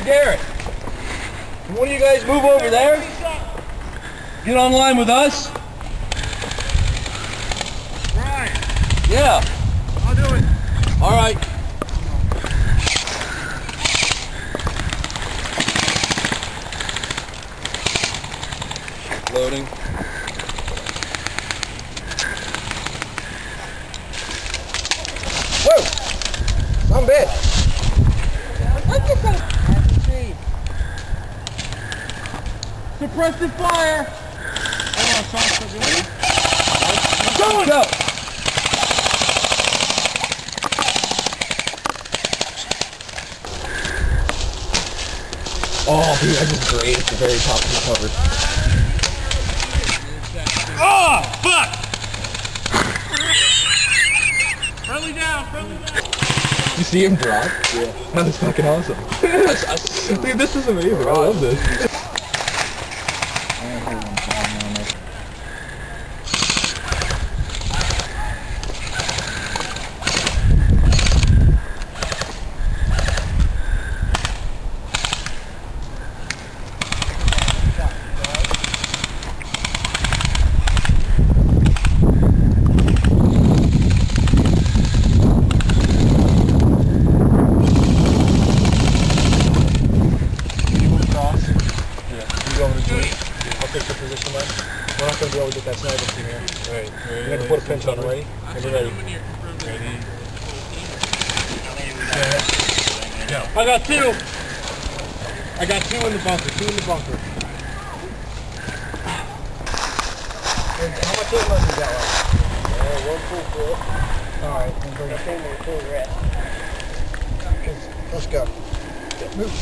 Garrett. Can one of you guys move over there? Get online with us. Right. Yeah. I'll do it. All right. Loading. Whoa! Some bitch. Suppressive fire. Hold on, Sean. Going. Go. Oh, dude, I just grazed the very top of the cover. Oh, fuck! Friendly down, friendly down. You see him drop? Yeah. That was fucking awesome. Dude, this is amazing. I love this. I'll take the position line. We're not going to be able to get that sniper team here. Right. We're going to put a pinch on it. Ready? Are you ready? Ready. Go. I got two. I got two in the bunker. Two in the bunker. How much ammo you got left? One full clip. Alright. Full rest. Let's go. Move.